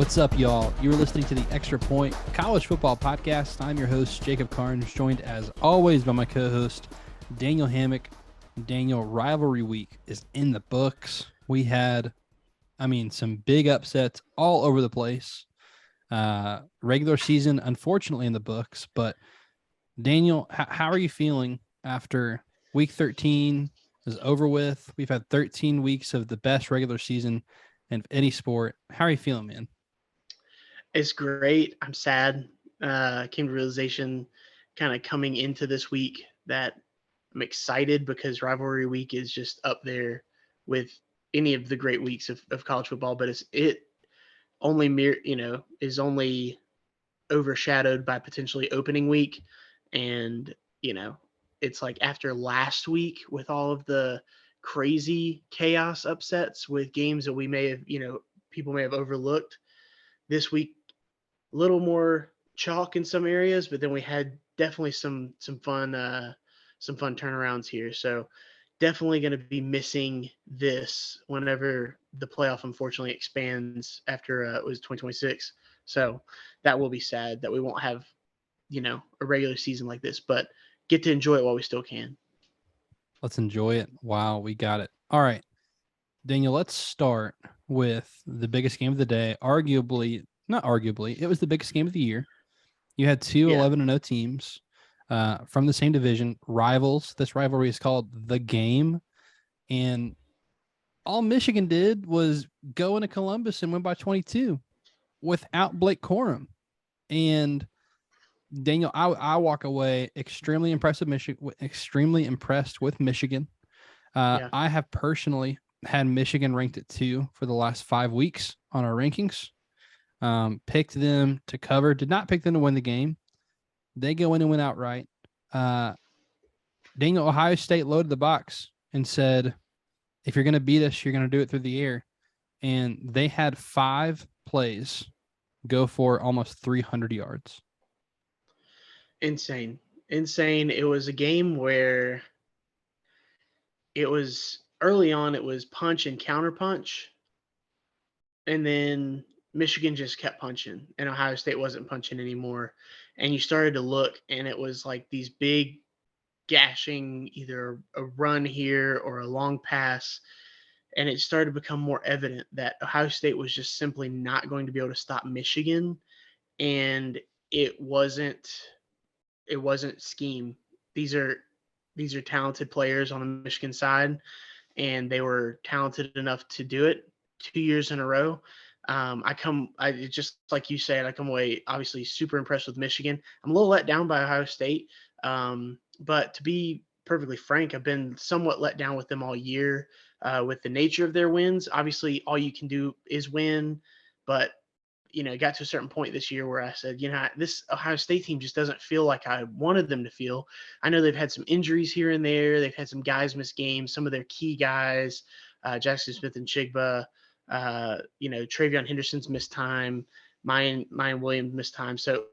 What's up, y'all? You're listening to the Extra Point College Football Podcast. I'm your host, Jacob Carnes, joined as always by my co-host, Daniel Hammock. Daniel, Rivalry Week is in the books. We had, some big upsets all over the place. Regular season, unfortunately, in the books. But, Daniel, how are you feeling after Week 13 is over with? We've had 13 weeks of the best regular season in any sport. How are you feeling, man? It's great. I'm sad. Came to realization kind of coming into this week that I'm excited because Rivalry Week is just up there with any of the great weeks of college football, but it only is only overshadowed by potentially opening week. And, it's like after last week with all of the crazy chaos upsets with games that we may have, people may have overlooked this week, a little more chalk in some areas, but then we had definitely some fun turnarounds here. So definitely going to be missing this whenever the playoff unfortunately expands after it was 2026. So that will be sad that we won't have a regular season like this, but get to enjoy it while we still can. Let's enjoy it. Wow, we got it. All right, Daniel, let's start with the biggest game of the day. Not arguably, it was the biggest game of the year. You had two Yeah. 11-0 teams from the same division, rivals. This rivalry is called The Game. And all Michigan did was go into Columbus and win by 22 without Blake Corum. And Daniel, I walk away extremely impressed with Michigan. Yeah. I have personally had Michigan ranked at 2 for the last 5 weeks on our rankings. Picked them to cover, did not pick them to win the game. They go in and win outright. Daniel, Ohio State loaded the box and said, if you're going to beat us, you're going to do it through the air. And they had 5 plays go for almost 300 yards. Insane. It was a game where it was early on, it was punch and counter punch. And then Michigan just kept punching, and Ohio State wasn't punching anymore. And you started to look, and it was like these big gashing, either a run here or a long pass. And it started to become more evident that Ohio State was just simply not going to be able to stop Michigan. And it wasn't scheme. These are talented players on the Michigan side, and they were talented enough to do it 2 years in a row. I just like you said, I come away obviously super impressed with Michigan. I'm a little let down by Ohio State, but to be perfectly frank, I've been somewhat let down with them all year with the nature of their wins. Obviously, all you can do is win, but it got to a certain point this year where I said, this Ohio State team just doesn't feel like I wanted them to feel. I know they've had some injuries here and there. They've had some guys miss games, some of their key guys, Jackson Smith and Chigba, Travion Henderson's missed time, Mayan Williams missed time. So,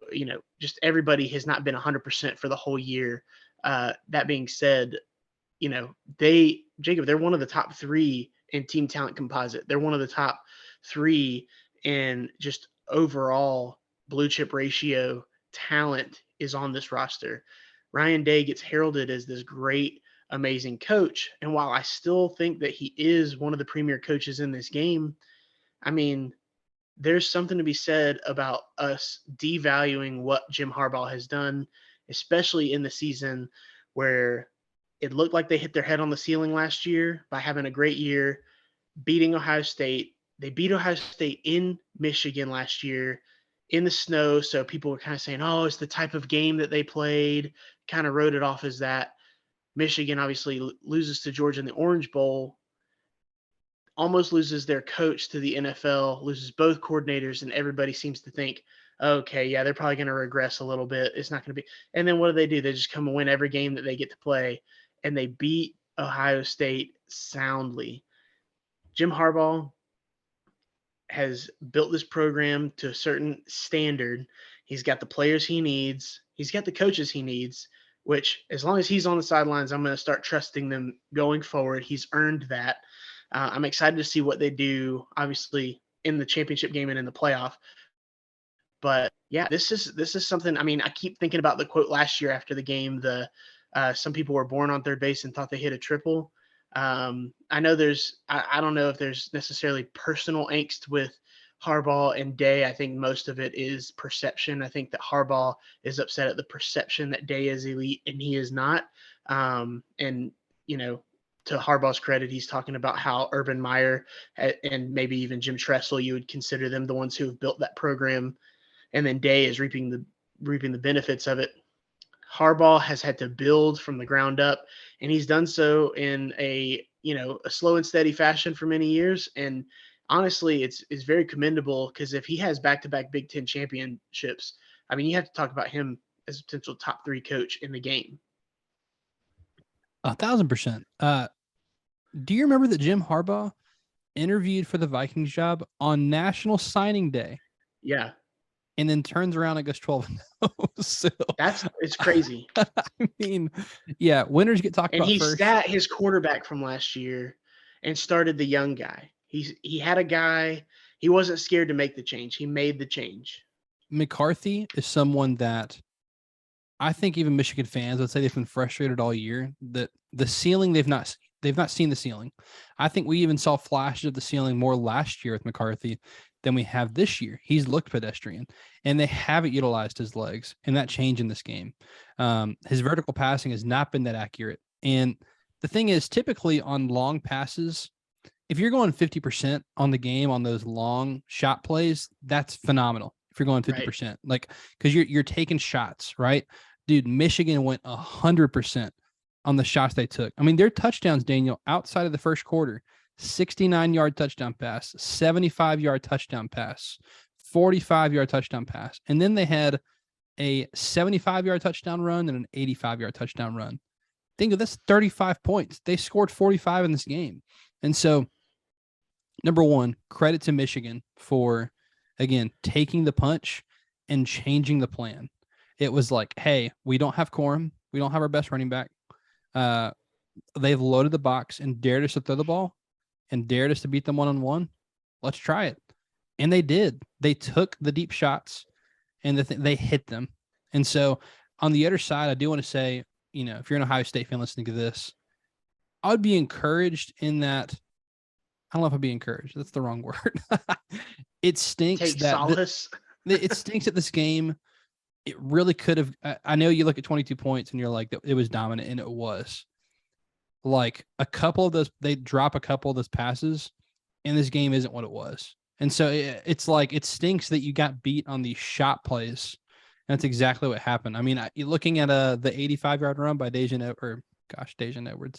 just everybody has not been 100% for the whole year. That being said, they're one of the top 3 in team talent composite. They're one of the top 3 in just overall blue chip ratio talent is on this roster. Ryan Day gets heralded as this great, amazing coach. And while I still think that he is one of the premier coaches in this game, there's something to be said about us devaluing what Jim Harbaugh has done, especially in the season where it looked like they hit their head on the ceiling last year by having a great year, beating Ohio State. They beat Ohio State in Michigan last year in the snow. So people were kind of saying, oh, it's the type of game that they played, kind of wrote it off as that. Michigan obviously loses to Georgia in the Orange Bowl, almost loses their coach to the NFL, loses both coordinators, and everybody seems to think, okay, yeah, they're probably going to regress a little bit. It's not going to be. And then what do? They just come and win every game that they get to play, and they beat Ohio State soundly. Jim Harbaugh has built this program to a certain standard. He's got the players he needs. He's got the coaches he needs, which as long as he's on the sidelines, I'm going to start trusting them going forward. He's earned that. I'm excited to see what they do, obviously, in the championship game and in the playoff. But yeah, this is something. I mean, I keep thinking about the quote last year after the game. Some people were born on third base and thought they hit a triple. I know I don't know if there's necessarily personal angst with Harbaugh and Day. I think most of it is perception. I think that Harbaugh is upset at the perception that Day is elite and he is not. And you know, to Harbaugh's credit, he's talking about how Urban Meyer and maybe even Jim Tressel, you would consider them the ones who have built that program, and then Day is reaping the benefits of it. Harbaugh has had to build from the ground up, and he's done so in a slow and steady fashion for many years. And honestly, it's very commendable because if he has back-to-back Big Ten championships, I mean, you have to talk about him as a potential top 3 coach in the game. 1,000%. Do you remember that Jim Harbaugh interviewed for the Vikings job on National Signing Day? Yeah. And then turns around and goes 12-0. So it's crazy. I mean, yeah, winners get talked about first. And he sat his quarterback from last year and started the young guy. He had a guy. He wasn't scared to make the change. He made the change. McCarthy is someone that I think even Michigan fans would say they've been frustrated all year. That the ceiling they've not seen the ceiling. I think we even saw flashes of the ceiling more last year with McCarthy than we have this year. He's looked pedestrian, and they haven't utilized his legs, and that changed in this game. His vertical passing has not been that accurate. And the thing is, typically on long passes, if you're going 50% on the game on those long shot plays, that's phenomenal. If you're going 50%, right. Like, because you're taking shots, right? Dude, Michigan went 100% on the shots they took. I mean, their touchdowns, Daniel, outside of the first quarter, 69-yard touchdown pass, 75-yard touchdown pass, 45-yard touchdown pass. And then they had a 75-yard touchdown run and an 85-yard touchdown run. Think of this, 35 points. They scored 45 in this game. And so, number one, credit to Michigan for, again, taking the punch and changing the plan. It was like, hey, we don't have Corum. We don't have our best running back. They've loaded the box and dared us to throw the ball and dared us to beat them one-on-one. Let's try it. And they did. They took the deep shots and they hit them. And so on the other side, I do want to say, if you're an Ohio State fan listening to this, I would be encouraged in that. I don't know if I'd be encouraged. That's the wrong word. It stinks. Take solace. It stinks at this game. It really could have. I know you look at 22 points and you're like, it was dominant, and it was. Like a couple of those, they drop a couple of those passes, and this game isn't what it was. And so it's like, it stinks that you got beat on these shot plays. And that's exactly what happened. I mean, you're looking at the 85-yard run by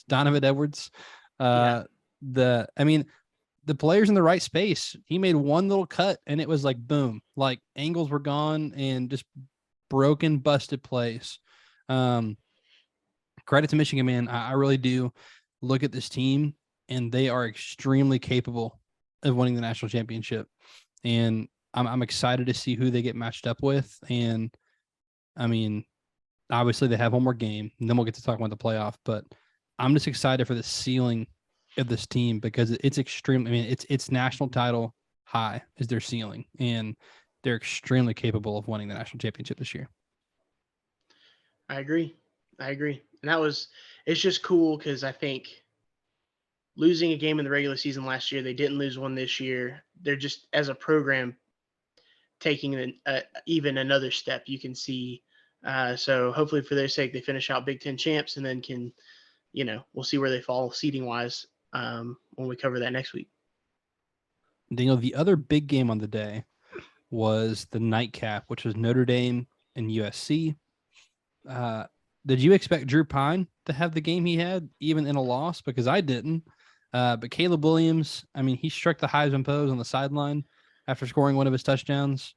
Donovan Edwards. The player's in the right space. He made one little cut, and it was like, boom, like angles were gone and just broken, busted plays. Credit to Michigan, man. I really do look at this team, and they are extremely capable of winning the national championship. And I'm excited to see who they get matched up with. And I mean, obviously they have one more game, and then we'll get to talk about the playoff. But I'm just excited for the ceiling of this team because it's extreme. I mean, it's national title high is their ceiling, and they're extremely capable of winning the national championship this year. I agree. And it's just cool because I think losing a game in the regular season last year, they didn't lose one this year. They're just, as a program, taking even another step, you can see. So hopefully for their sake, they finish out Big Ten champs and then can, we'll see where they fall seeding wise when we cover that next week. Daniel, the other big game on the day was the nightcap, which was Notre Dame and USC. Did you expect Drew Pine to have the game he had, even in a loss? Because I didn't. But Caleb Williams, I mean, he struck the Heisman pose on the sideline after scoring one of his touchdowns.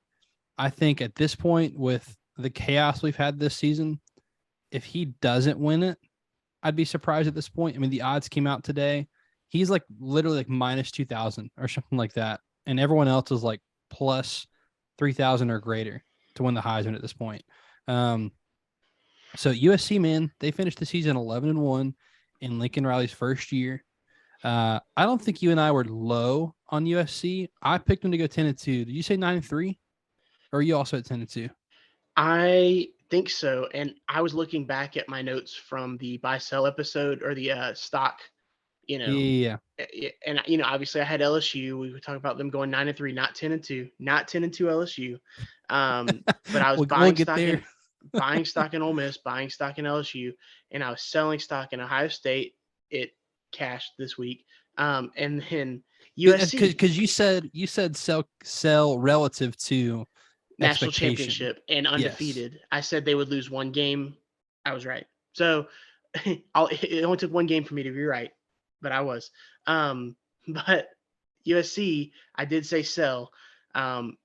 I think at this point, with the chaos we've had this season, if he doesn't win it, I'd be surprised at this point. I mean, the odds came out today. He's like literally like minus 2,000 or something like that. And everyone else is like plus 3,000 or greater to win the Heisman at this point. So USC, man, they finished the season 11-1 in Lincoln Riley's first year. I don't think you and I were low on USC. I picked them to go 10-2. Did you say 9-3? Or are you also at 10-2? I think so. And I was looking back at my notes from the buy sell episode or the stock, you know, Yeah. and obviously I had LSU. We would talk about them going 9-3, not 10-2, not 10-2 LSU. But I was We'll get there. buying stock in Ole Miss, buying stock in LSU, and I was selling stock in Ohio State. It cashed this week. And then USC Because you said sell relative to national expectation. championship and Yes. undefeated. I said they would lose one game. I was right. So it only took one game for me to be right, but I was. But USC, I did say sell um,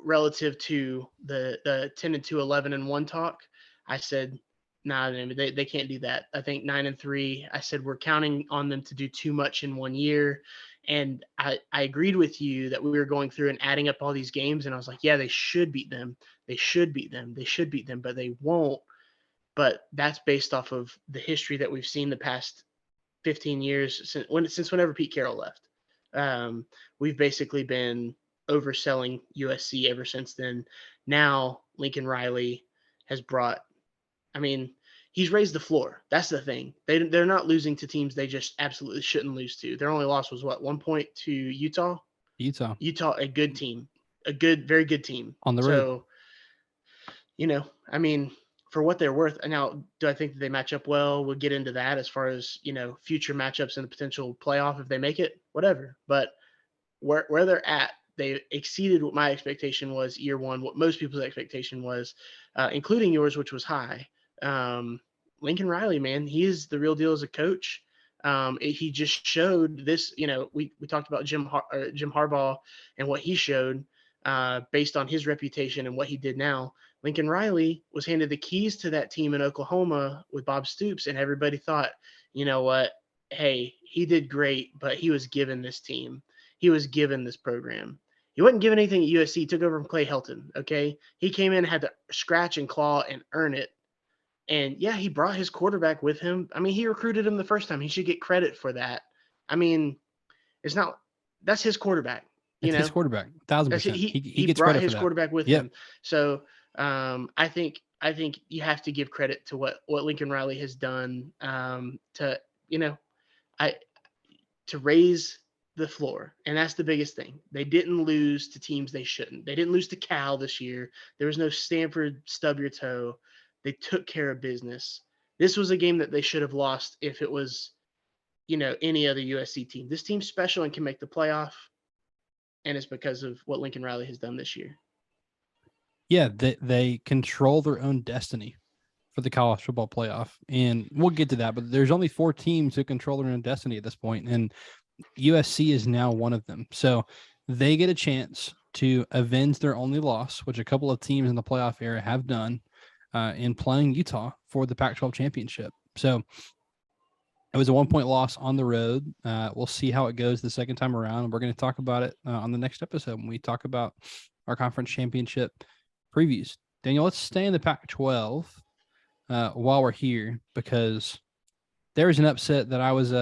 relative to the 10-2, 11-1 talk. I said, nah, they can't do that. I think 9-3. I said we're counting on them to do too much in one year. And I agreed with you that we were going through and adding up all these games. And I was like, yeah, they should beat them. They should beat them. They should beat them, but they won't. But that's based off of the history that we've seen the past 15 years since whenever Pete Carroll left. Um, we've basically been overselling USC ever since then. Now Lincoln Riley has brought. I mean, he's raised the floor. That's the thing. They're not losing to teams they just absolutely shouldn't lose to. Their only loss was what, 1 point to Utah. Utah Utah, a good team, a good, very good team. on the road. So I mean, for what they're worth. Now, do I think that they match up well? We'll get into that as far as future matchups and the potential playoff if they make it, whatever. But where they're at, they exceeded what my expectation was year one, what most people's expectation was, including yours, which was high. Lincoln Riley, man, he is the real deal as a coach. He just showed this. We talked about Jim Harbaugh and what he showed based on his reputation and what he did now. Lincoln Riley was handed the keys to that team in Oklahoma with Bob Stoops, and everybody thought, you know what? Hey, he did great, but he was given this team. He was given this program. He wasn't given anything at USC. He took over from Clay Helton. Okay. He came in, had to scratch and claw and earn it. And yeah, he brought his quarterback with him. I mean, he recruited him the first time. He should get credit for that. I mean, it's not that's his quarterback, you It's his know. quarterback, That's it. 1,000%. He He he gets brought credit for his that. quarterback with Yep. him. So I think you have to give credit to what Lincoln Riley has done to I to raise the floor. And that's the biggest thing. They didn't lose to teams they shouldn't. They didn't lose to Cal this year. There was no Stanford stub your toe. They took care of business. This was a game that they should have lost if it was, any other USC team. This team's special and can make the playoff, and it's because of what Lincoln Riley has done this year. Yeah, they control their own destiny for the college football playoff. And we'll get to that, but there's only 4 teams who control their own destiny at this point, and USC is now one of them. So they get a chance to avenge their only loss, which a couple of teams in the playoff era have done, in playing Utah for the Pac-12 championship. So it was a 1-point loss on the road. We'll see how it goes the second time around. We're going to talk about it on the next episode when we talk about our conference championship previews. Daniel, let's stay in the Pac-12 while we're here, because there was an upset that I was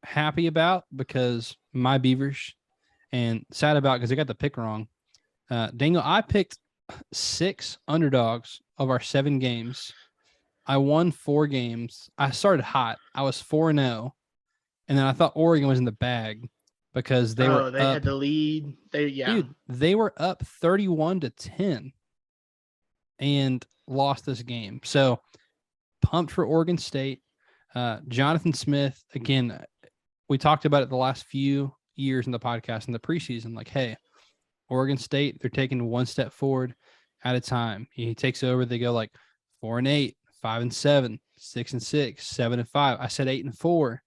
happy about because my Beavers, and sad about because I got the pick wrong. Daniel, I picked 6 underdogs of our 7 games. I won 4 games. I started hot. I was 4-0, and then I thought Oregon was in the bag because they were They up. had the lead. Dude, they were up 31-10 and lost this game. So pumped for Oregon State. Jonathan Smith, again, we talked about it the last few years in the podcast in the preseason. Like, hey, Oregon State, they're taking one step forward at a time. He takes over. They go like 4-8, 5-7, 6-6, 7-5. I said 8-4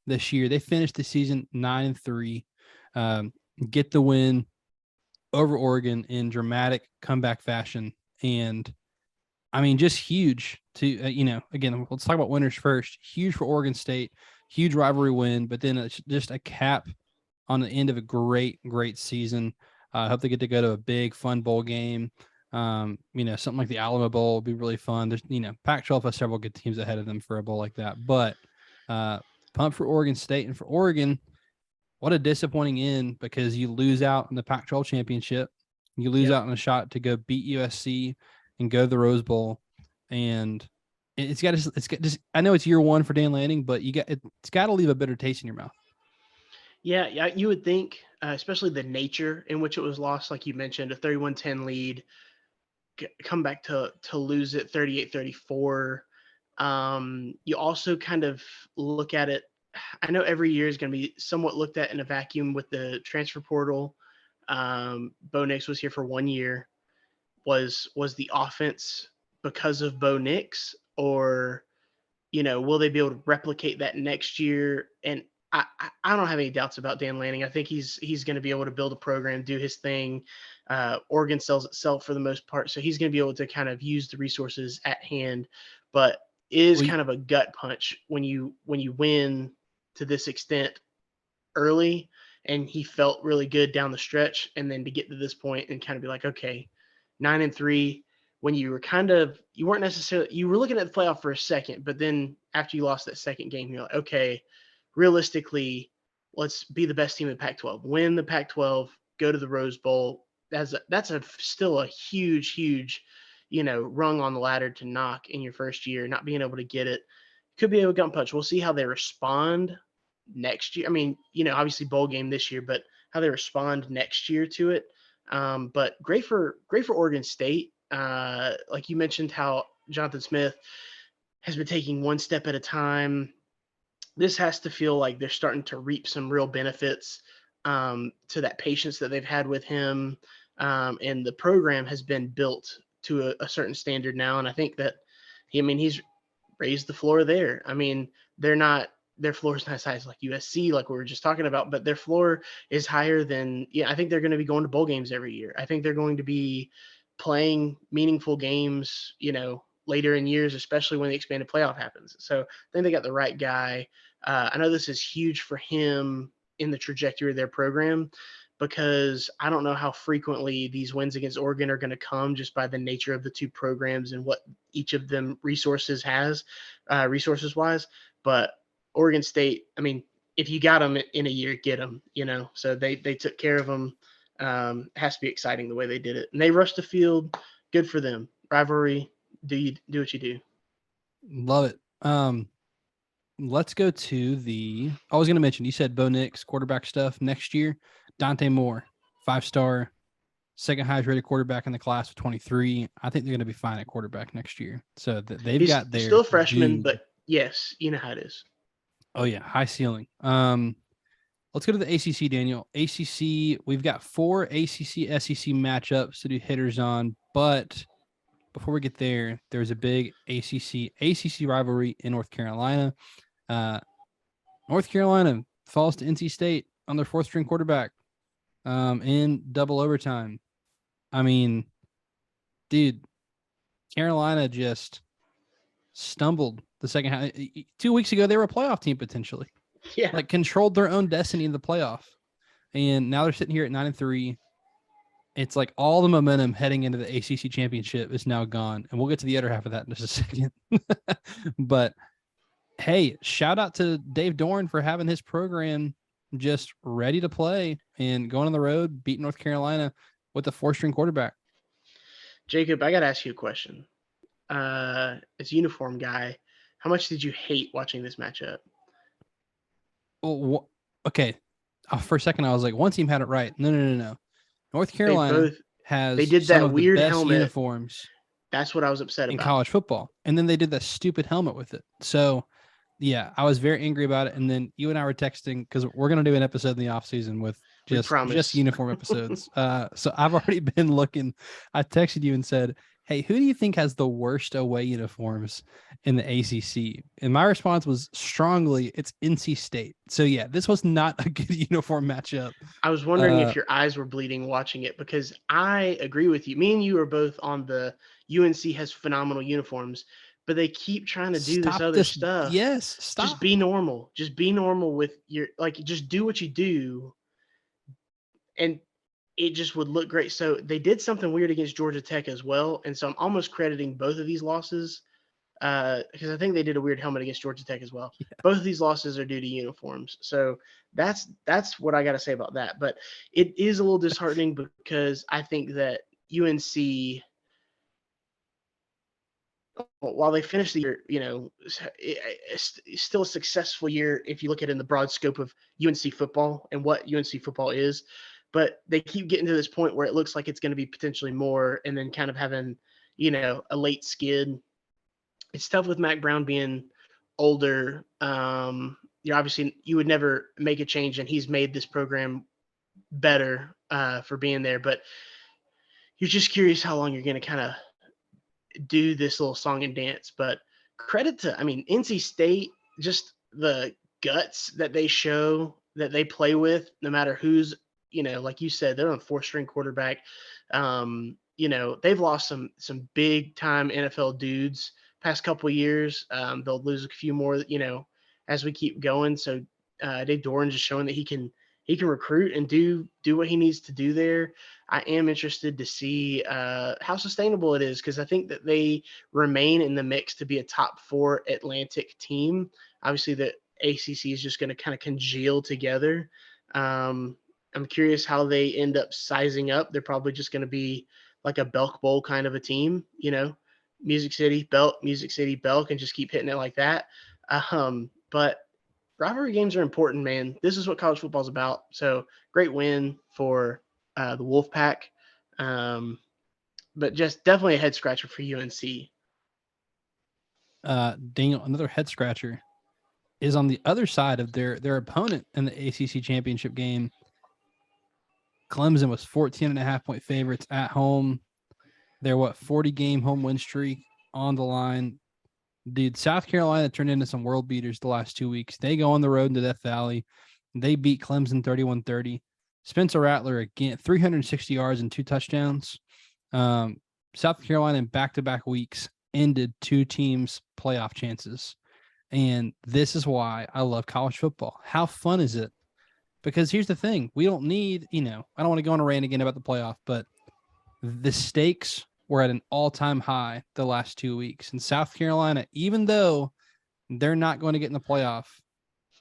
this year. They finished the season 9-3. Get the win over Oregon in dramatic comeback fashion. And I mean, just huge to, again, let's talk about winners first. Huge for Oregon State, huge rivalry win, but then it's just a cap on the end of a great, great season. I hope they get to go to a big, fun bowl game. Something like the Alamo Bowl would be really fun. There's, Pac-12 has several good teams ahead of them for a bowl like that. But Pumped for Oregon State. And for Oregon, what a disappointing end, because you lose out in the Pac-12 championship. You lose Yep. out in a shot to go beat USC and go to the Rose Bowl. And it's got just, I know it's year one for Dan Lanning, but it's got to leave a bitter taste in your mouth. Yeah, you would think, especially the nature in which it was lost, like you mentioned, a 31-10 lead, come back to lose it 38-34. You also kind of look at it. I know every year is going to be somewhat looked at in a vacuum with the transfer portal. Bo Nix was here for 1 year. Was the offense because of Bo Nix, or will they be able to replicate that next year? And I don't have any doubts about Dan Lanning. I think he's going to be able to build a program, do his thing. Oregon sells itself for the most part, so he's going to be able to kind of use the resources at hand. But it is kind of a gut punch when you win to this extent early, and he felt really good down the stretch, and then to get to this point and kind of be like, okay, 9-3, when you were you weren't necessarily, you were looking at the playoff for a second, but then after you lost that second game, you're like, okay, realistically, let's be the best team in the Pac-12, win the Pac-12, go to the Rose Bowl. That's still a huge, rung on the ladder to knock in your first year. Not being able to get it could be a gut punch. We'll see how they respond next year. I mean, obviously bowl game this year, but how they respond next year to it. But great for Oregon State. Like you mentioned, how Jonathan Smith has been taking one step at a time. This has to feel like they're starting to reap some real benefits to that patience that they've had with him. And the program has been built to a certain standard now. And I think that, he's raised the floor there. I mean, their floor is not as high as like USC, like we were just talking about, but their floor is higher than, I think they're going to be going to bowl games every year. I think they're going to be playing meaningful games, later in years, especially when the expanded playoff happens. So I think they got the right guy. I know this is huge for him in the trajectory of their program, because I don't know how frequently these wins against Oregon are going to come just by the nature of the two programs and what each of them resources wise. But Oregon State, I mean, if you got them in a year, get them, so they took care of them. Has to be exciting the way they did it. And they rushed the field. Good for them. Rivalry. Do what you do. Love it. Let's go to I was going to mention, you said Bo Nix quarterback stuff next year. Dante Moore, 5-star, second highest rated quarterback in the class of 23. I think they're going to be fine at quarterback next year. So they've got their still a freshman, due. but yes, you know how it is. Oh yeah, high ceiling. Let's go to the ACC, Daniel. ACC, we've got 4 ACC SEC matchups to do hitters on, but before we get there, there's a big ACC rivalry in North Carolina. North Carolina falls to NC State on their 4th-string quarterback in double overtime. I mean, dude, Carolina just stumbled the second half. 2 weeks ago, they were a playoff team potentially. Yeah. Like, controlled their own destiny in the playoff. And now they're sitting here at 9-3. It's like all the momentum heading into the ACC championship is now gone. And we'll get to the other half of that in just a second. But hey, shout out to Dave Dorn for having his program just ready to play and going on the road, beating North Carolina with a 4th-string quarterback. Jacob, I got to ask you a question. As a uniform guy, how much did you hate watching this matchup? Well, okay. For a second, I was like, one team had it right. No. North Carolina they did some that of weird the best helmet. uniforms. That's what I was upset in about. college football. And then they did that stupid helmet with it. So, yeah, I was very angry about it. And then you and I were texting because we're going to do an episode in the off season with just uniform episodes. So I've already been looking. I texted you and said, hey, who do you think has the worst away uniforms in the ACC? And my response was strongly, it's NC State. So, yeah, this was not a good uniform matchup. I was wondering if your eyes were bleeding watching it, because I agree with you. Me and you are both on the UNC has phenomenal uniforms, but they keep trying to do this other stuff. Yes, stop. Just be normal. Just be normal with just do what you do. And it just would look great. So they did something weird against Georgia Tech as well. And so I'm almost crediting both of these losses because I think they did a weird helmet against Georgia Tech as well. Yeah. Both of these losses are due to uniforms. So that's what I got to say about that. But it is a little disheartening because I think that UNC, while they finished the year, it's still a successful year if you look at it in the broad scope of UNC football and what UNC football is. But they keep getting to this point where it looks like it's going to be potentially more, and then kind of having, a late skid. It's tough with Mac Brown being older. Obviously you would never make a change, and he's made this program better for being there. But you're just curious how long you're going to kind of do this little song and dance. But credit to, NC State, just the guts that they show, that they play with, no matter who's, like you said, they're on a 4-string quarterback. They've lost some big time NFL dudes past couple of years. They'll lose a few more, as we keep going. So Dave Doran just showing that he can recruit and do what he needs to do there. I am interested to see how sustainable it is, because I think that they remain in the mix to be a top 4 Atlantic team. Obviously, the ACC is just going to kind of congeal together. I'm curious how they end up sizing up. They're probably just going to be like a Belk Bowl kind of a team, Music City, Belk, Music City, Belk, and just keep hitting it like that. But rivalry games are important, man. This is what college football is about. So great win for the Wolfpack. But just definitely a head scratcher for UNC. Daniel, another head scratcher is on the other side of their opponent in the ACC championship game. Clemson was 14.5-point favorites at home. They're 40-game home win streak on the line. Dude, South Carolina turned into some world beaters the last 2 weeks. They go on the road into Death Valley. They beat Clemson 31-30. Spencer Rattler again, 360 yards and 2 touchdowns. South Carolina in back-to-back weeks ended 2 teams' playoff chances. And this is why I love college football. How fun is it? Because here's the thing. We don't need, I don't want to go on a rant again about the playoff, but the stakes were at an all-time high the last 2 weeks. And South Carolina, even though they're not going to get in the playoff,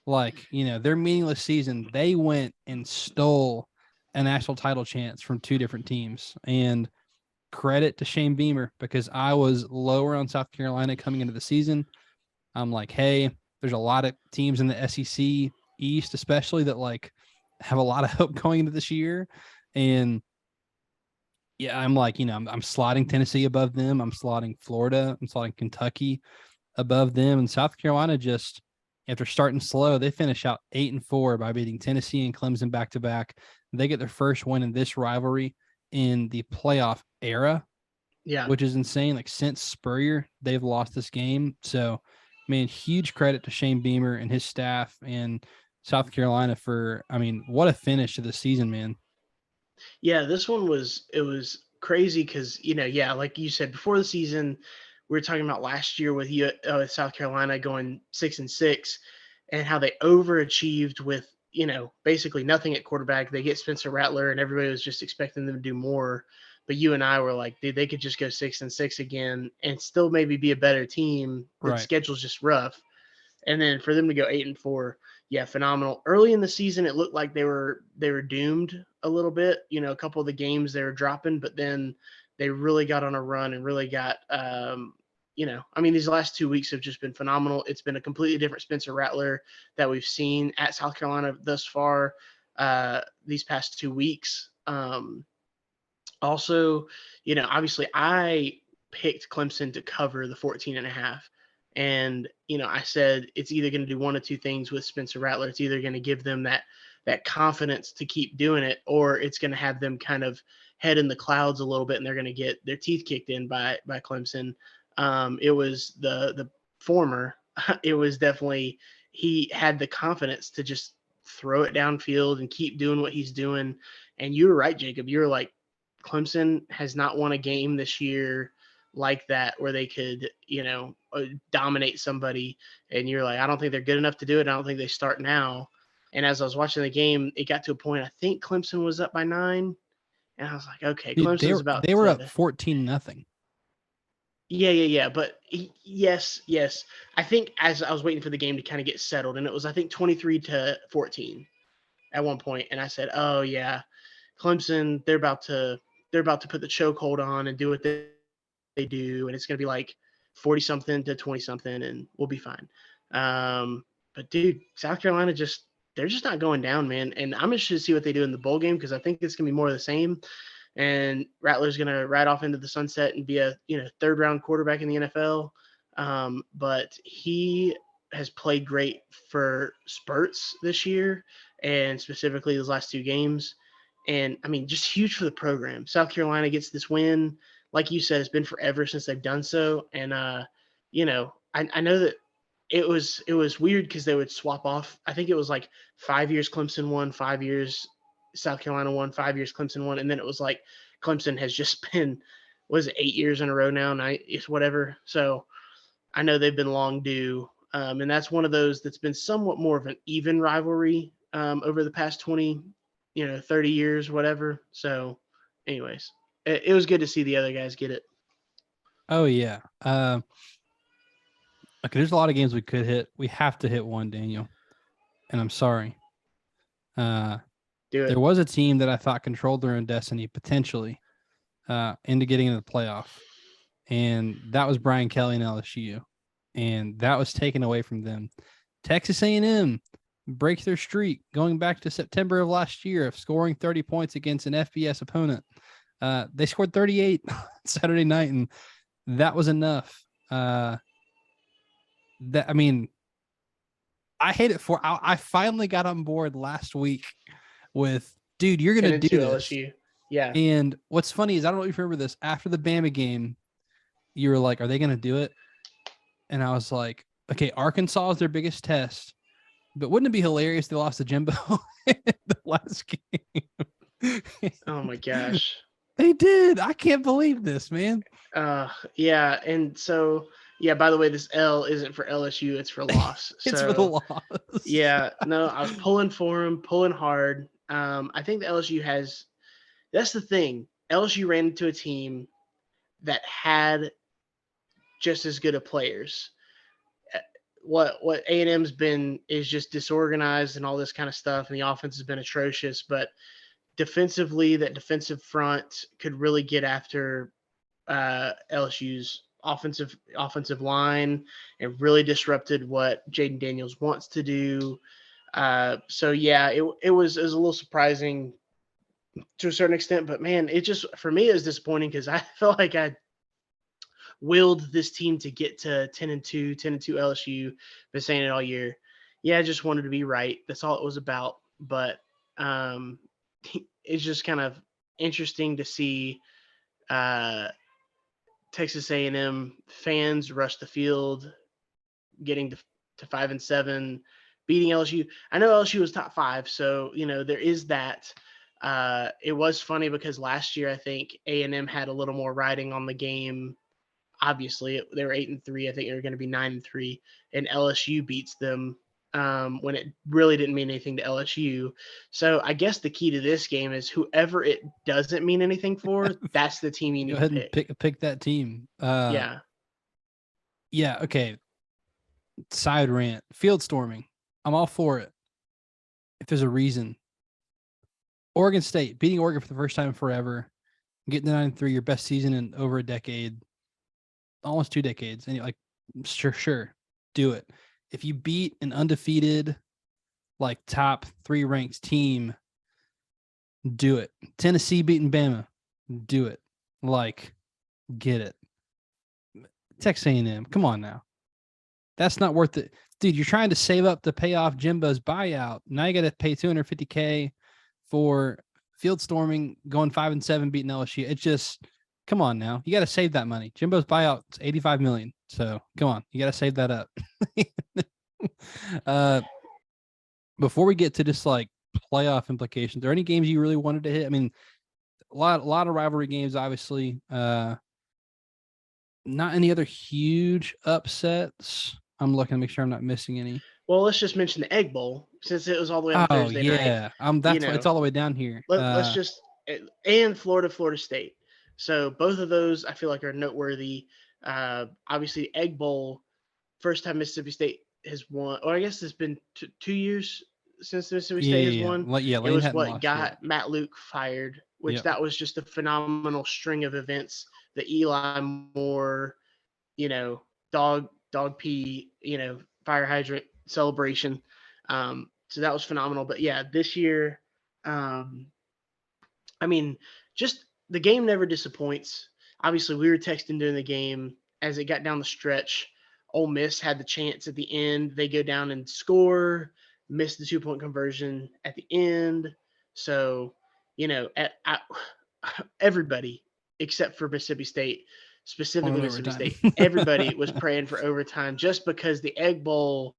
their meaningless season, they went and stole a national title chance from 2 different teams. And credit to Shane Beamer, because I was lower on South Carolina coming into the season. I'm like, hey, there's a lot of teams in the SEC East, especially that have a lot of hope going into this year. And yeah, I'm I'm slotting Tennessee above them. I'm slotting Florida. I'm slotting Kentucky above them. And South Carolina, just after starting slow, they finish out 8-4 by beating Tennessee and Clemson back to back. They get their first win in this rivalry in the playoff era. Yeah. Which is insane. Since Spurrier, they've lost this game. So, man, huge credit to Shane Beamer and his staff and South Carolina for, what a finish to the season, man. Yeah, this one was crazy because, like you said, before the season, we were talking about last year with South Carolina going 6-6 and how they overachieved with, basically nothing at quarterback. They get Spencer Rattler and everybody was just expecting them to do more. But you and I were like, dude, they could just go 6-6 again and still maybe be a better team. The schedule's just rough. And then for them to go 8-4, yeah, phenomenal. Early in the season, it looked like they were doomed a little bit. A couple of the games they were dropping, but then they really got on a run and really got, these last 2 weeks have just been phenomenal. It's been a completely different Spencer Rattler that we've seen at South Carolina thus far these past 2 weeks. Also, obviously I picked Clemson to cover the 14.5. And, I said it's either going to do one of 2 things with Spencer Rattler. It's either going to give them that confidence to keep doing it, or it's going to have them kind of head in the clouds a little bit and they're going to get their teeth kicked in by Clemson. It was the former. It was definitely, he had the confidence to just throw it downfield and keep doing what he's doing. And you were right, Jacob. You were like, Clemson has not won a game this year like that where they could, dominate somebody. And you're like, I don't think they're good enough to do it. I don't think they start now. And as I was watching the game, it got to a point, I think Clemson was up by 9. And I was like, okay, Dude, Clemson's they were up 14-0. Yeah. But yes. I think as I was waiting for the game to kind of get settled, and it was I think 23-14 at one point, and I said, "Oh yeah, Clemson, they're about to put the chokehold on and do what they do, and it's going to be like 40 something to 20 something, and we'll be fine." But dude, South Carolina they're just not going down, man. And I'm interested to see what they do in the bowl game because I think it's gonna be more of the same. And Rattler's gonna ride off into the sunset and be a third round quarterback in the NFL. But he has played great for spurts this year, and specifically those last two games. And I mean, just huge for the program. South Carolina gets this win, like you said, it's been forever since they've done so. And I know that it was weird because they would swap off. I think it was like 5 years Clemson won, 5 years South Carolina won, 5 years Clemson won, and then it was like Clemson has just been was it 8 years in a row now, it's whatever. So I know they've been long due, and that's one of those that's been somewhat more of an even rivalry over the past 20, 30 years, whatever. So, anyways, it was good to see the other guys get it. Oh yeah. Okay, there's a lot of games we could hit. We have to hit one, Daniel. And I'm sorry. Uh, Do there it. was a team that I thought controlled their own destiny potentially into getting into the playoff, and that was Brian Kelly and LSU, and that was taken away from them. Texas A&M break their streak going back to September of last year of scoring 30 points against an FBS opponent. They scored 38 Saturday night, and that was enough. I mean, I hate it for. I finally got on board last week with, dude, you're 10 gonna and do 2 this. LSU. Yeah. And what's funny is I don't know if you remember this. After the Bama game, you were like, "Are they gonna do it?" And I was like, "Okay, Arkansas is their biggest test, but wouldn't it be hilarious if they lost to Jimbo in the last game?" Oh my gosh. They did. I can't believe this, man. Yeah, and so yeah. By the way, this L isn't for LSU; it's for loss. It's for the So loss. yeah, no, I was pulling for him, pulling hard. I think the LSU has. That's the thing. LSU ran into a team that had just as good of players. What A&M's been is just disorganized and all this kind of stuff, and the offense has been atrocious. But defensively, that defensive front could really get after LSU's offensive line and really disrupted what Jaden Daniels wants to do. So yeah, it was a little surprising to a certain extent, but man, it just for me it was disappointing because I felt like I willed this team to get to 10-2, 10-2 LSU. Been saying it all year. Yeah, I just wanted to be right. That's all it was about. But um, it's just kind of interesting to see uh, Texas A&M fans rush the field, getting to 5-7, beating LSU. I know LSU was top five, so there is that. It was funny because last year I think A&M had a little more riding on the game. Obviously, they were 8-3. I think they were going to be 9-3, and LSU beats them when it really didn't mean anything to LSU. So I guess the key to this game is whoever it doesn't mean anything for, that's the team you Go need to ahead and pick. pick that team. Yeah. Yeah, okay. Side rant. Field storming. I'm all for it. If there's a reason. Oregon State beating Oregon for the first time in forever, getting to 9-3, your best season in over a decade, almost 2 decades, and you're like, sure, do it. If you beat an undefeated, like top 3 ranked team, do it. Tennessee beating Bama, do it. Like, get it. Texas A&M, come on now. That's not worth it. Dude, you're trying to save up to pay off Jimbo's buyout. Now you got to pay $250K for field storming, going 5-7, beating LSU. It's just, come on now. You got to save that money. Jimbo's buyout is $85 million. So come on, you got to save that up. Before we get to just like playoff implications, are there any games you really wanted to hit? I mean, a lot of rivalry games, obviously. Not any other huge upsets. I'm looking to make sure I'm not missing any. Well, let's just mention the Egg Bowl since it was all the way on Oh Thursday night. yeah, that's why it's all the way down here. Let's just and Florida State. So both of those I feel like are noteworthy. Obviously, Egg Bowl, first time Mississippi State has won, or I guess it's been 2 years since Mississippi Yeah, State has yeah, yeah. won. Yeah, It Lane was hadn't what lost yet. got Matt Luke fired, which Yep. that was just a phenomenal string of events. The Eli Moore, dog pee, fire hydrant celebration. So that was phenomenal. But yeah, this year, um, I mean, just the game never disappoints. Obviously, we were texting during the game as it got down the stretch. Ole Miss had the chance at the end. They go down and score, miss the 2-point conversion at the end. So, everybody except for Mississippi State, On specifically an Mississippi overtime. State, everybody was praying for overtime just because the Egg Bowl.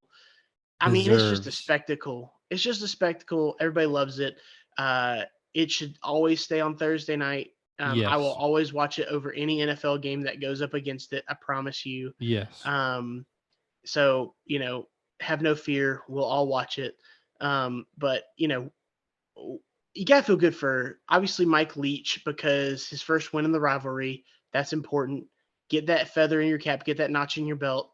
I mean, it's just a Deserves. spectacle. It's just a spectacle. Everybody loves it. Uh, it should always stay on Thursday night. I will Yes. always watch it over any NFL game that goes up against it. I promise you. Yes. Um, so have no fear. We'll all watch it. But you gotta feel good for obviously Mike Leach because his first win in the rivalry. That's important. Get that feather in your cap. Get that notch in your belt.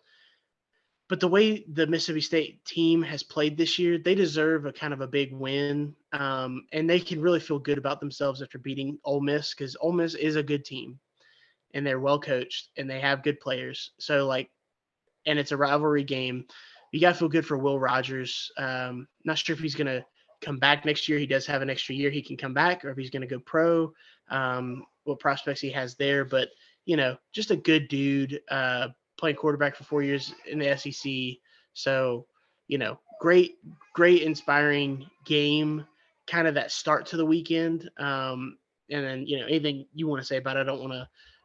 But the way the Mississippi State team has played this year, they deserve a kind of a big win, and they can really feel good about themselves after beating Ole Miss because Ole Miss is a good team and they're well coached and they have good players. So and it's a rivalry game. You got to feel good for Will Rogers. Not sure if he's going to come back next year. He does have an extra year he can come back, or if he's going to go pro. What prospects he has there, but just a good dude. Playing quarterback for 4 years in the SEC. So, great, inspiring game. Kind of that start to the weekend. And then, anything you want to say about it? I don't want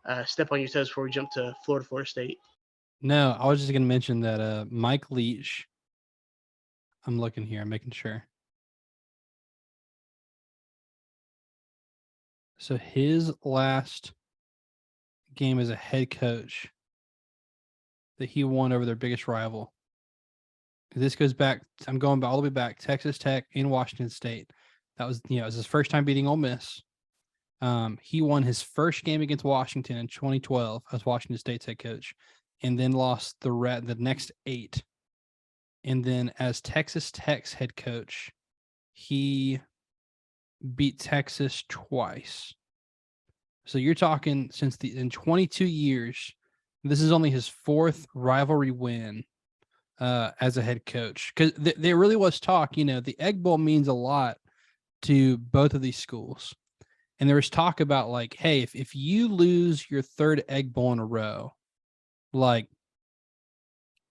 to step on your toes before we jump to Florida State. No, I was just gonna mention that Mike Leach. I'm looking here, I'm making sure. So his last game as a head coach that he won over their biggest rival. This goes back, I'm going all the way back, Texas Tech in Washington State. That was, it was his first time beating Ole Miss. He won his first game against Washington in 2012 as Washington State's head coach, and then lost the next 8. And then as Texas Tech's head coach, he beat Texas twice. So you're talking in 22 years, this is only his 4th rivalry win as a head coach. Because there really was talk, the Egg Bowl means a lot to both of these schools. And there was talk about like, hey, if you lose your 3rd Egg Bowl in a row, like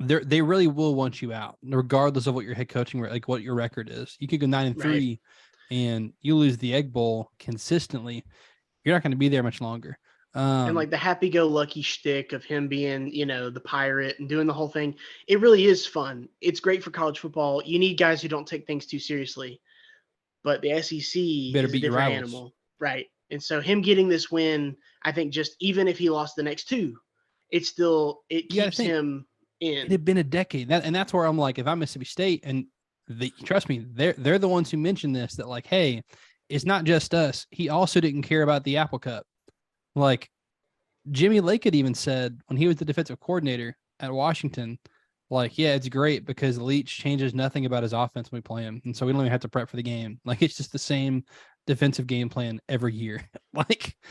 they really will want you out, regardless of what your head coaching, like what your record is. You could go 9-3, Right. and you lose the Egg Bowl consistently, you're not going to be there much longer. And like the happy-go-lucky shtick of him being, the pirate and doing the whole thing, it really is fun. It's great for college football. You need guys who don't take things too seriously. But the SEC better is a beat your different rivals. animal, right? And so him getting this win, I think just even if he lost the next 2, it You got to keeps think him it in. had been a decade, and that's where I'm like, if I'm Mississippi State, and trust me, they're the ones who mentioned this, that like, hey, it's not just us. He also didn't care about the Apple Cup. Like Jimmy Lake had even said when he was the defensive coordinator at Washington, like, yeah, it's great because Leach changes nothing about his offense when we play him. And so we don't even have to prep for the game. Like, it's just the same defensive game plan every year.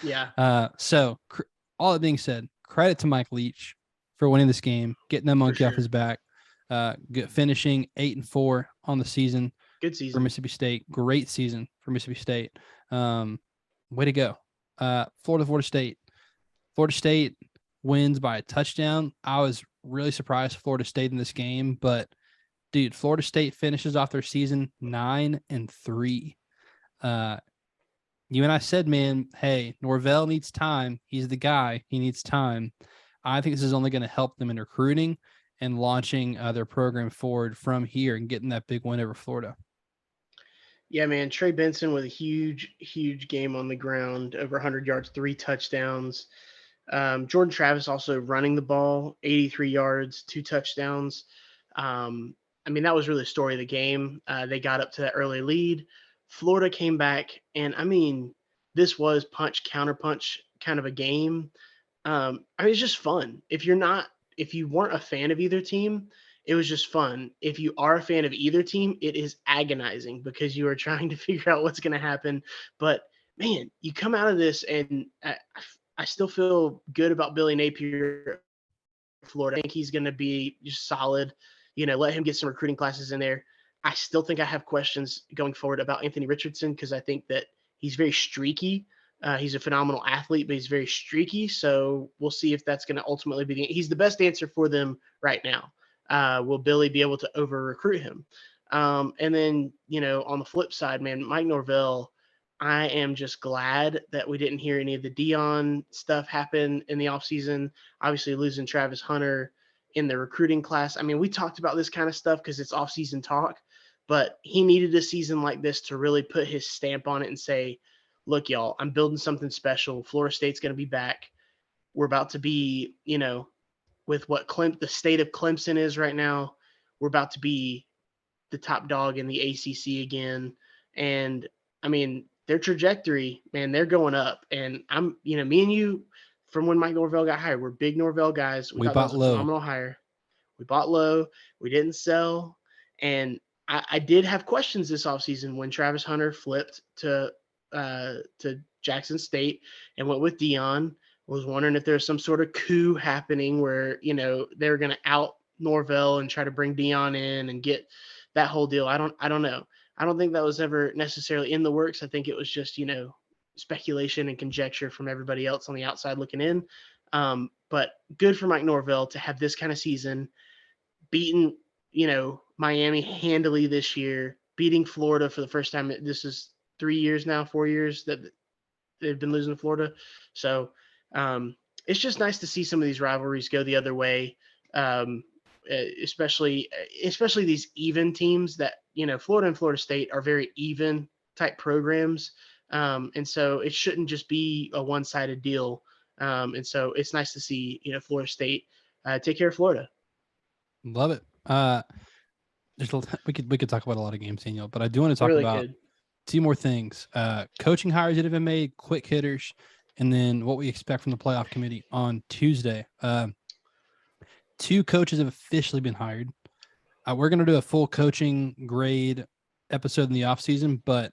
Yeah. So all that being said, credit to Mike Leach for winning this game, getting that For monkey off sure. his back, finishing 8-4 on the season Good for season. Mississippi State. Great season for Mississippi State. Way to go. Florida State. Florida State wins by a touchdown. I was really surprised Florida State in this game, but dude, Florida State finishes off their season 9-3. You and I said, man, hey, Norvell needs time. He's the guy. He needs time. I think this is only going to help them in recruiting and launching their program forward from here and getting that big win over Florida. Yeah, man. Trey Benson with a huge game on the ground, over 100 yards, 3 touchdowns. Jordan Travis also running the ball, 83 yards, 2 touchdowns. I mean, that was really the story of the game. They got up to that early lead. Florida came back, and I mean, this was punch, counterpunch kind of a game. I mean, it's just fun. If you weren't a fan of either team, it was just fun. If you are a fan of either team, it is agonizing because you are trying to figure out what's going to happen. But man, you come out of this, and I still feel good about Billy Napier, Florida. I think he's going to be just solid. Let him get some recruiting classes in there. I still think I have questions going forward about Anthony Richardson because I think that he's very streaky. He's a phenomenal athlete, but he's very streaky. So we'll see if that's going to ultimately be he's the best answer for them right now. Will Billy be able to over recruit him? And then, on the flip side, man, Mike Norvell, I am just glad that we didn't hear any of the Dion stuff happen in the offseason. Obviously, losing Travis Hunter in the recruiting class. I mean, we talked about this kind of stuff because it's offseason talk, but he needed a season like this to really put his stamp on it and say, look, y'all, I'm building something special. Florida State's going to be back. We're about to be, with what the state of Clemson is right now, we're about to be the top dog in the ACC again. And I mean, their trajectory, man, they're going up. And me and you, from when Mike Norvell got hired, we're big Norvell guys. We thought that bought was a low. phenomenal hire. We bought low. We didn't sell. And I did have questions this offseason when Travis Hunter flipped to Jackson State and went with Dion. Was wondering if there's some sort of coup happening where, they're going to out Norvell and try to bring Dion in and get that whole deal. I don't know. I don't think that was ever necessarily in the works. I think it was just, speculation and conjecture from everybody else on the outside looking in. But good for Mike Norvell to have this kind of season, beating, Miami handily this year, beating Florida for the first time. This is 3 years now, 4 years that they've been losing to Florida. So it's just nice to see some of these rivalries go the other way. Especially these even teams that, Florida and Florida State are very even type programs. And so it shouldn't just be a one-sided deal. And so it's nice to see, Florida State take care of Florida. Love it. We could talk about a lot of games, Daniel, but I do want to talk Really about good. 2 more things. Coaching hires that have been made, quick hitters, and then what we expect from the playoff committee on Tuesday. 2 coaches have officially been hired. We're going to do a full coaching grade episode in the offseason, but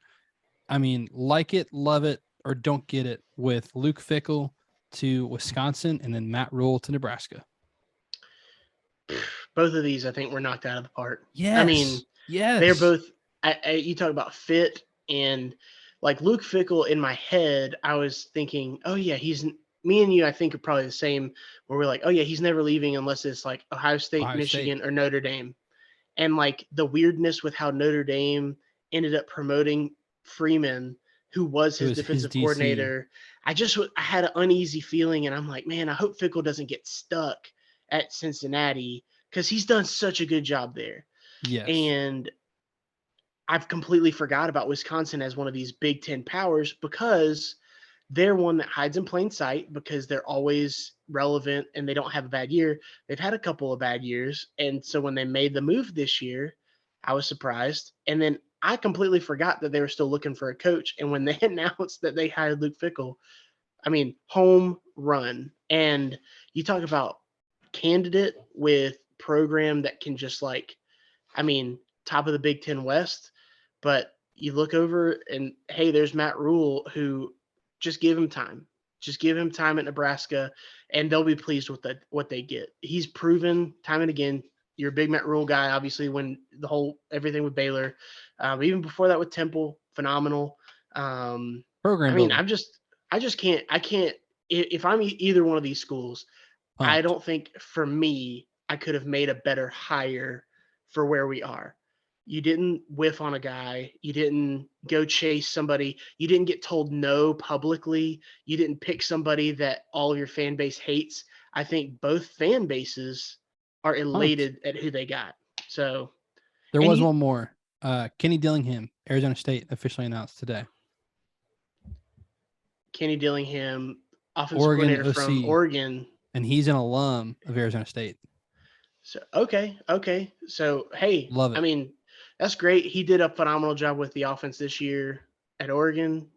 I mean, like it, love it, or don't get it with Luke Fickell to Wisconsin and then Matt Rule to Nebraska. Both of these, I think, were knocked out of the park. Yes. I mean, yes. they're both. You talk about fit, and like Luke Fickell, in my head, I was thinking, oh yeah, he's me and you. I think are probably the same. Where we're like, oh yeah, he's never leaving unless it's like Ohio State, Michigan, or Notre Dame. And like the weirdness with how Notre Dame ended up promoting Freeman, who was his defensive coordinator. I had an uneasy feeling, and I'm like, man, I hope Fickell doesn't get stuck at Cincinnati because he's done such a good job there. Yes. And I've completely forgot about Wisconsin as one of these Big Ten powers because they're one that hides in plain sight because they're always relevant and they don't have a bad year. They've had a couple of bad years. And so when they made the move this year, I was surprised. And then I completely forgot that they were still looking for a coach. And when they announced that they hired Luke Fickell, I mean, home run. And you talk about candidate with program that can just top of the Big Ten West. But you look over and, hey, there's Matt Rule, who just give him time. Just give him time at Nebraska, and they'll be pleased with what they get. He's proven time and again. You're a big Matt Rule guy, obviously, when everything with Baylor. Even before that with Temple, phenomenal. Program I mean, building. I just can't. If I'm either one of these schools, I don't think for me I could have made a better hire for where we are. You didn't whiff on a guy. You didn't go chase somebody. You didn't get told no publicly. You didn't pick somebody that all of your fan base hates. I think both fan bases are elated at who they got. So there was one more. Kenny Dillingham, Arizona State, officially announced today. Kenny Dillingham, offensive coordinator from Oregon. And he's an alum of Arizona State. So okay. So hey, love it. I mean, that's great. He did a phenomenal job with the offense this year. at Oregon.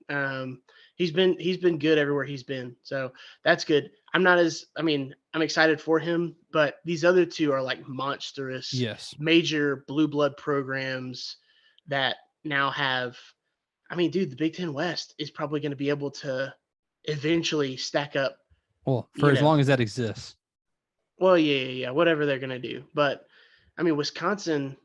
He's been good everywhere he's been, so that's good. I'm excited for him, but these other two are like monstrous, Yes. major blue blood programs that now have. I mean, dude, the Big Ten West is probably going to be able to eventually stack up. Well, for as long as that exists. Well, yeah, whatever they're going to do, but I mean, Wisconsin,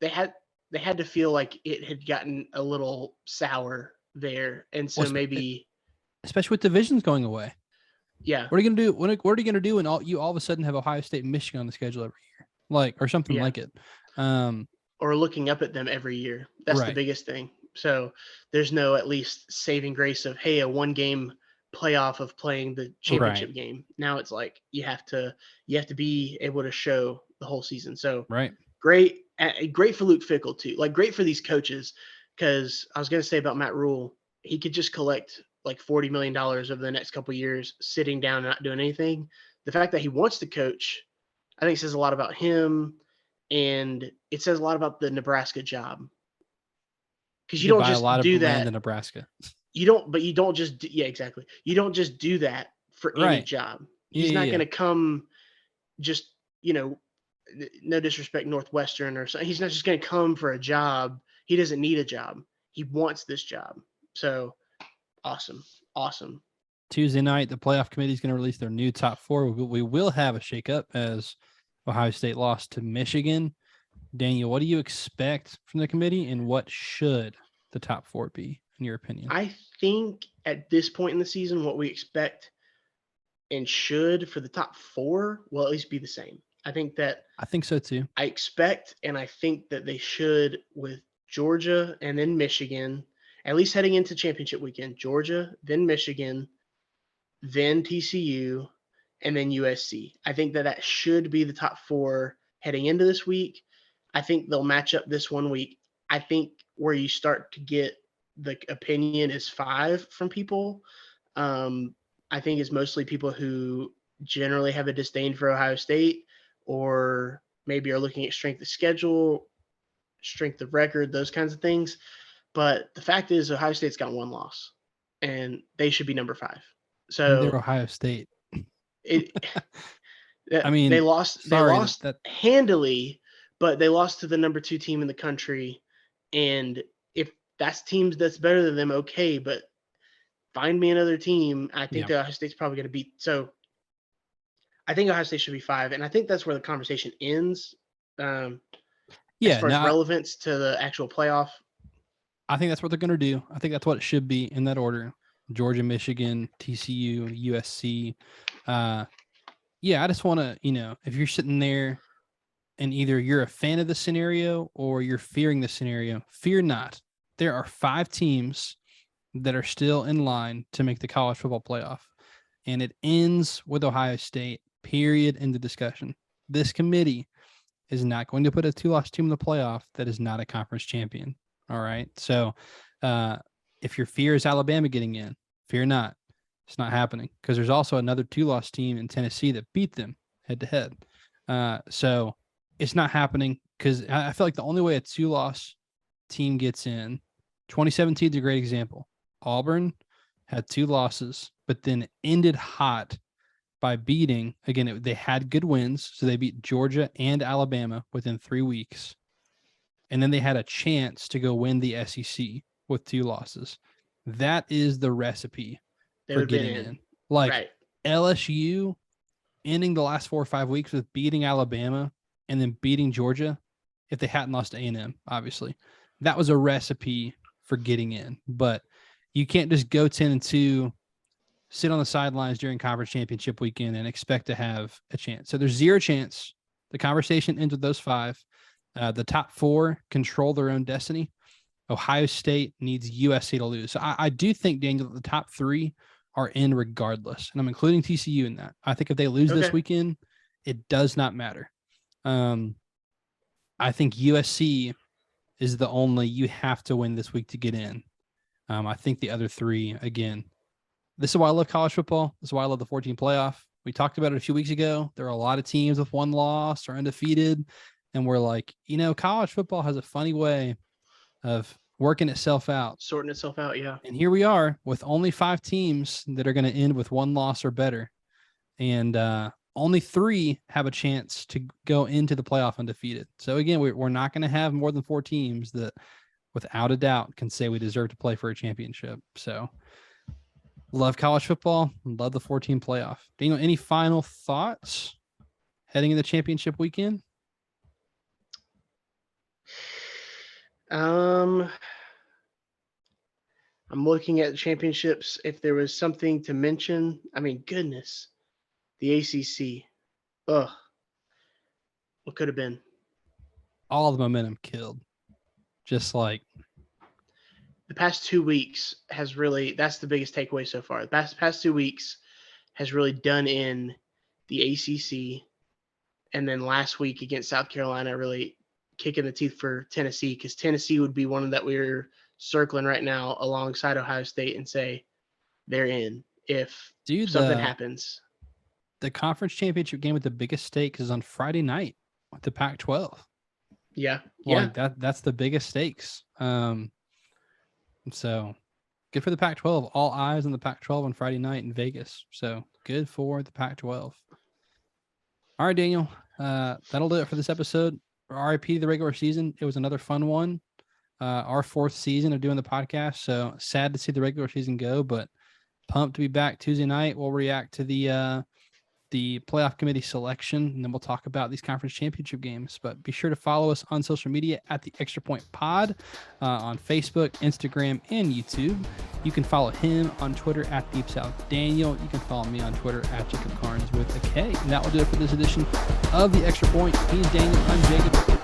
they had to feel like it had gotten a little sour there, and so maybe, especially with divisions going away. yeah. What are you gonna do? What are you gonna do when you all of a sudden have Ohio State and Michigan on the schedule every year, or something like it? Or looking up at them every year. That's the biggest thing. So there's no at least saving grace of, hey, a 1-game playoff of playing the championship game. Now it's like you have to be able to show the whole season. So great for Luke Fickell too. Like great for these coaches, because I was going to say about Matt Rule, he could just collect like $40 million over the next couple of years sitting down and not doing anything. The fact that he wants to coach, I think says a lot about him, and it says a lot about the Nebraska job. Because you don't just do that in Nebraska. You don't just exactly. You don't just do that for any job. He's not going to come just, no disrespect, Northwestern or something. He's not just going to come for a job. He doesn't need a job. He wants this job. So awesome. Tuesday night, the playoff committee is going to release their new top 4. We will have a shakeup as Ohio State lost to Michigan. Daniel, what do you expect from the committee, and what should the top 4 be, in your opinion? I think at this point in the season, what we expect and should for the top 4 will at least be the same. I think so too. I expect, and I think that they should, with Georgia and then Michigan, at least heading into championship weekend, Georgia, then Michigan, then TCU, and then USC. I think that should be the top 4 heading into this week. I think they'll match up this one week. I think where you start to get the opinion is 5 from people. I think it's mostly people who generally have a disdain for Ohio State, or maybe are looking at strength of schedule, strength of record, those kinds of things. But the fact is, Ohio State's got 1 loss, and they should be number 5. So they're Ohio State. They lost handily, but they lost to the number 2 team in the country. And if that's teams that's better than them, okay, but find me another team. I think that Ohio State's probably going to beat. So I think Ohio State should be 5, and I think that's where the conversation ends. As far as relevance to the actual playoff. I think that's what they're going to do. I think that's what it should be in that order: Georgia, Michigan, TCU, USC. I just want to, if you're sitting there and either you're a fan of the scenario or you're fearing the scenario, fear not. There are 5 teams that are still in line to make the college football playoff, and it ends with Ohio State, period, in the discussion. This committee is not going to put a 2-loss team in the playoff that is not a conference champion. All right. So if your fear is Alabama getting in, fear not. It's not happening, because there's also another 2-loss team in Tennessee that beat them head to head. So it's not happening, because I feel like the only way a 2-loss team gets in, 2017 is a great example. Auburn had 2 losses, but then ended hot by beating, again, they had good wins. So they beat Georgia and Alabama within 3 weeks. And then they had a chance to go win the SEC with 2 losses. That is the recipe for getting in. LSU ending the last 4 or 5 weeks with beating Alabama and then beating Georgia, if they hadn't lost to A&M, obviously. That was a recipe for getting in. But you can't just go 10-2, sit on the sidelines during conference championship weekend and expect to have a chance. So there's 0 chance. The conversation ends with those 5. The top 4 control their own destiny. Ohio State needs USC to lose. So I do think, Daniel, that the top 3 are in regardless. And I'm including TCU in that. I think if they lose this weekend, it does not matter. I think USC is the only you have to win this week to get in. I think the other 3, again, this is why I love college football. This is why I love the 14 playoff. We talked about it a few weeks ago. There are a lot of teams with 1 loss or undefeated. And we're like, college football has a funny way of working itself out. Sorting itself out, yeah. And here we are with only 5 teams that are going to end with 1 loss or better. And only 3 have a chance to go into the playoff undefeated. So again, we're not going to have more than 4 teams that without a doubt can say we deserve to play for a championship. So love college football, love the 14 playoff. Daniel, any final thoughts heading into championship weekend? I'm looking at the championships. If there was something to mention, I mean, goodness, the ACC. Ugh. What could have been? All the momentum killed. Just like the past 2 weeks has really, that's the biggest takeaway so far. The past 2 weeks has really done in the ACC. And then last week against South Carolina, really kicking the teeth for Tennessee, because Tennessee would be one that we're circling right now alongside Ohio State and say they're in if something happens. The conference championship game with the biggest stakes is on Friday night with the Pac-12. Yeah. Like that's the biggest stakes. So good for the Pac-12. All eyes on the Pac-12 on Friday night in Vegas. So good for the Pac-12. All right, Daniel. That'll do it for this episode. RIP to the regular season. It was another fun one. Our 4th season of doing the podcast. So sad to see the regular season go, but pumped to be back Tuesday night. We'll react to the playoff committee selection, and then we'll talk about these conference championship games. But be sure to follow us on social media at the Extra Point Pod on Facebook, Instagram, and YouTube. You can follow him on Twitter at Deep South Daniel. You can follow me on Twitter at Jacob Carnes with a K. And that will do it for this edition of the Extra Point. He's Daniel. I'm Jacob.